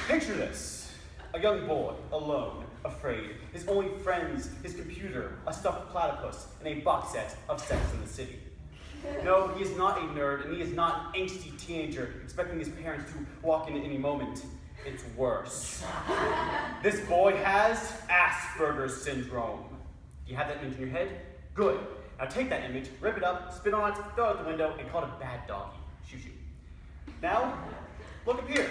Picture this. A young boy, alone, afraid. His only friends, his computer, a stuffed platypus, and a box set of Sex and the City. No, he is not a nerd, and he is not an angsty teenager expecting his parents to walk in at any moment. It's worse. This boy has Aspergers syndrome. Do you have that image in your head? Good. Now take that image, rip it up, spit on it, throw it out the window, and call it a bad doggy. Shoo shoo. Now, look up here.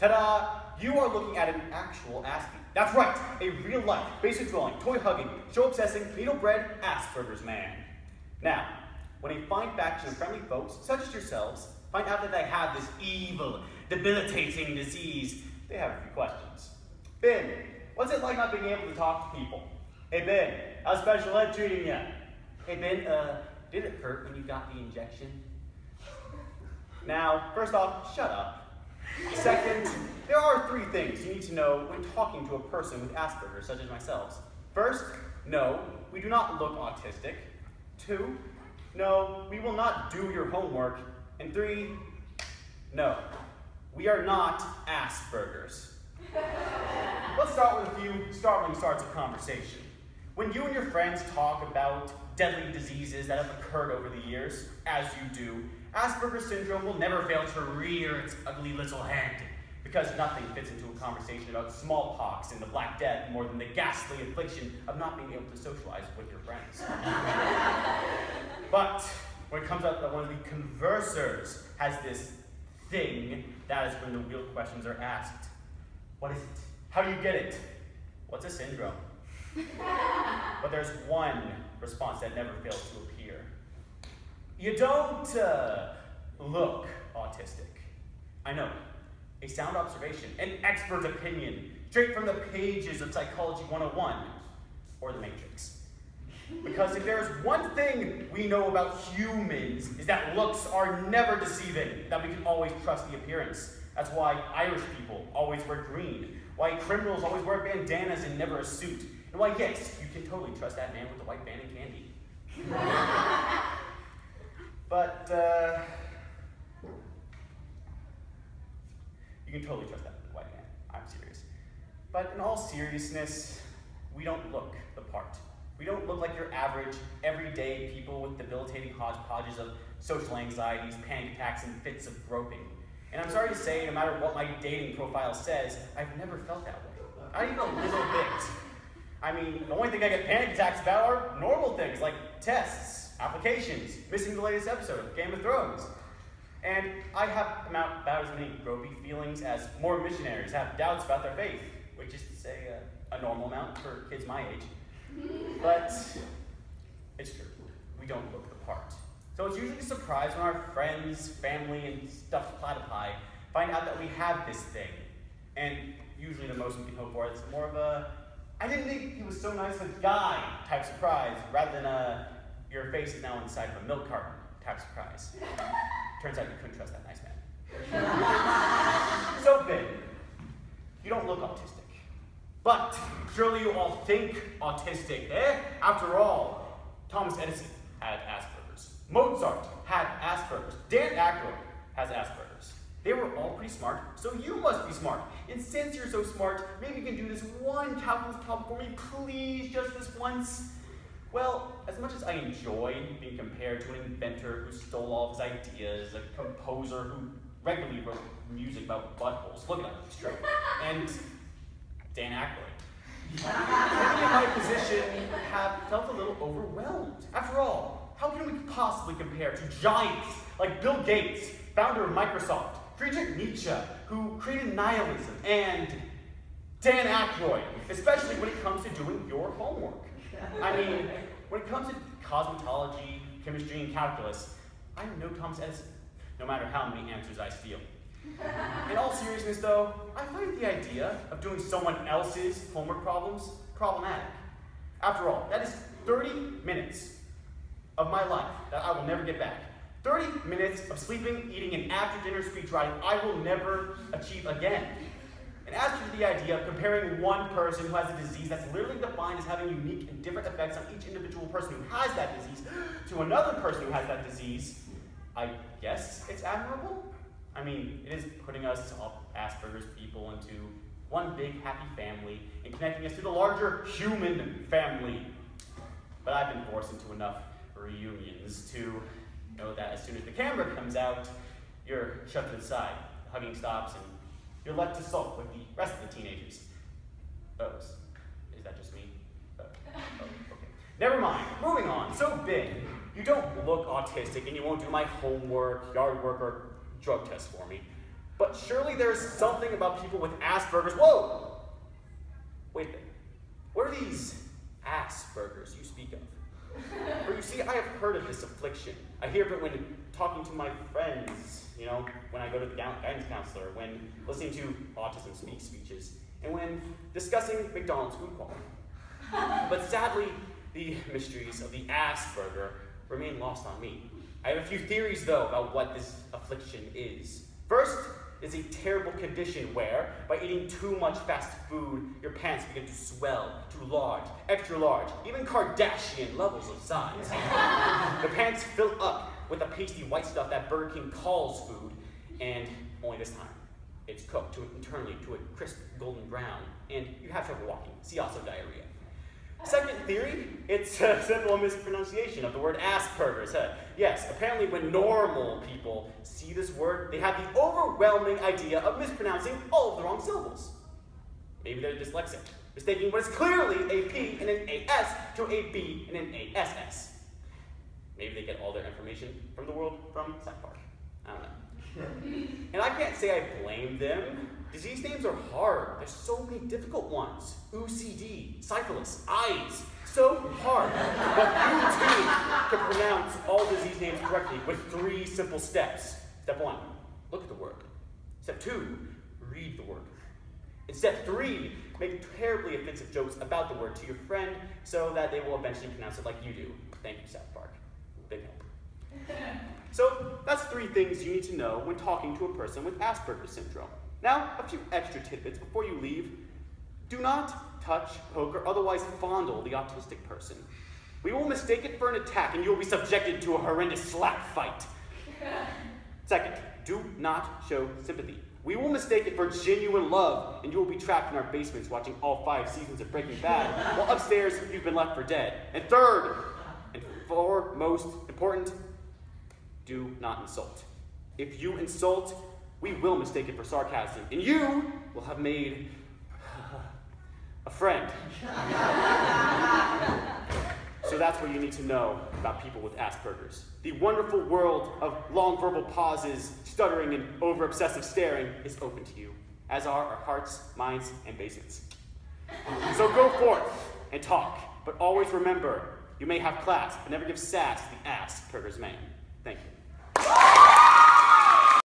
Ta-da! You are looking at an actual Aspie. That's right, a real-life, basic dwelling, toy-hugging, show-obsessing, needle-bred Asperger's man. Now, when a fine faction of friendly folks, such as yourselves, find out that they have this evil, debilitating disease, they have a few questions. Ben, what's it like not being able to talk to people? Hey Ben, how's special ed treating you? Hey Ben, did it hurt when you got the injection? Now, first off, shut up. Second, there are 3 things you need to know when talking to a person with Asperger's, such as myself. First, no, we do not look autistic. 2, no, we will not do your homework. And 3, no, we are not Aspergers. Let's start with a few startling starts of conversation. When you and your friends talk about deadly diseases that have occurred over the years, as you do, Asperger's syndrome will never fail to rear its ugly little head, because nothing fits into a conversation about smallpox and the Black Death more than the ghastly affliction of not being able to socialize with your friends. But when it comes out that one of the conversers has this thing, that is when the real questions are asked. What is it? How do you get it? What's a syndrome? But there's one response that never fails to appear. You don't look autistic. I know. A sound observation, an expert opinion, straight from the pages of Psychology 101 or The Matrix. Because if there's one thing we know about humans, is that looks are never deceiving, that we can always trust the appearance. That's why Irish people always wear green, why criminals always wear bandanas and never a suit, and why, yes, you can totally trust that man with the white band and candy. But, you can totally trust that white man. I'm serious. But in all seriousness, we don't look the part. We don't look like your average, everyday people with debilitating hodgepodges of social anxieties, panic attacks, and fits of groping. And I'm sorry to say, no matter what my dating profile says, I've never felt that way. Not even a little bit. I mean, the only thing I get panic attacks about are normal things like tests, applications, missing the latest episode of Game of Thrones. And I have about as many gropey feelings as more missionaries have doubts about their faith, which is to say a normal amount for kids my age. But it's true, we don't look the part. So it's usually a surprise when our friends, family, and stuffed platypi find out that we have this thing. And usually the most we can hope for is more of a, I didn't think he was so nice of a guy type surprise, rather than your face is now inside of a milk carton type surprise. Turns out you couldn't trust that nice man. So Ben, you don't look autistic. But surely you all think autistic, eh? After all, Thomas Edison had Asperger's. Mozart had Asperger's. Dan Aykroyd has Asperger's. They were all pretty smart, so you must be smart. And since you're so smart, maybe you can do this one calculus problem for me, please, just this once. Well, as much as I enjoy being compared to an inventor who stole all of his ideas, a composer who regularly wrote music about buttholes, look at him, it's true, and Dan Aykroyd, many in my position have felt a little overwhelmed. After all, how can we possibly compare to giants like Bill Gates, founder of Microsoft, Friedrich Nietzsche, who created nihilism, and Dan Aykroyd, especially when it comes to doing your homework? I mean, when it comes to cosmetology, chemistry, and calculus, I'm no Thomas Edison, no matter how many answers I steal. In all seriousness, though, I find the idea of doing someone else's homework problems problematic. After all, that is 30 minutes of my life that I will never get back. 30 minutes of sleeping, eating, and after-dinner speech writing I will never achieve again. And as to the idea of comparing one person who has a disease that's literally defined as having unique and different effects on each individual person who has that disease to another person who has that disease, I guess it's admirable. I mean, it is putting us all Asperger's people into one big happy family and connecting us to the larger human family. But I've been forced into enough reunions to know that as soon as the camera comes out, you're shoved to the side, hugging stops, and you're left to sulk with the rest of the teenagers. Oh, is that just me? Oh, okay. Never mind, moving on. So Ben, you don't look autistic and you won't do my homework, yard work, or drug test for me. But surely there's something about people with Asperger's. Whoa! Wait a minute. What are these Aspergers you speak of? For you see, I have heard of this affliction. I hear of it when talking to my friends, when I go to the guidance counselor, when listening to autism speak speeches, and when discussing McDonald's food quality. But sadly, the mysteries of the Asperger remain lost on me. I have a few theories, though, about what this affliction is. First, it's a terrible condition where, by eating too much fast food, your pants begin to swell to large, extra large, even Kardashian levels of size. The pants fill up with the pasty white stuff that Burger King calls food, and only this time, it's cooked internally to a crisp golden brown, and you have trouble walking. See also diarrhea. Second theory, it's a simple mispronunciation of the word Asperger's. Yes, apparently when normal people see this word, they have the overwhelming idea of mispronouncing all of the wrong syllables. Maybe they're dyslexic, mistaking what is clearly a P and an AS to a B and an ASS. Maybe they get all their information from the world from South Park. I don't know. And I can't say I blame them. Disease names are hard. There's so many difficult ones. OCD, syphilis, eyes. So hard. But you too can pronounce all disease names correctly with 3 simple steps. Step 1, look at the word. Step 2, read the word. And step 3, make terribly offensive jokes about the word to your friend so that they will eventually pronounce it like you do. Thank you, South Park. Big help. So that's 3 things you need to know when talking to a person with Asperger's syndrome. Now, a few extra tidbits before you leave. Do not touch, poke, or otherwise fondle the autistic person. We will mistake it for an attack and you will be subjected to a horrendous slap fight. Second, do not show sympathy. We will mistake it for genuine love and you will be trapped in our basements watching all 5 seasons of Breaking Bad, while upstairs you've been left for dead. And third, and foremost important, do not insult. If you insult, we will mistake it for sarcasm, and you will have made a friend. So that's what you need to know about people with Asperger's. The wonderful world of long verbal pauses, stuttering, and over-obsessive staring is open to you, as are our hearts, minds, and basements. So go forth and talk, but always remember, you may have class, but never give sass to the Asperger's man. Thank you.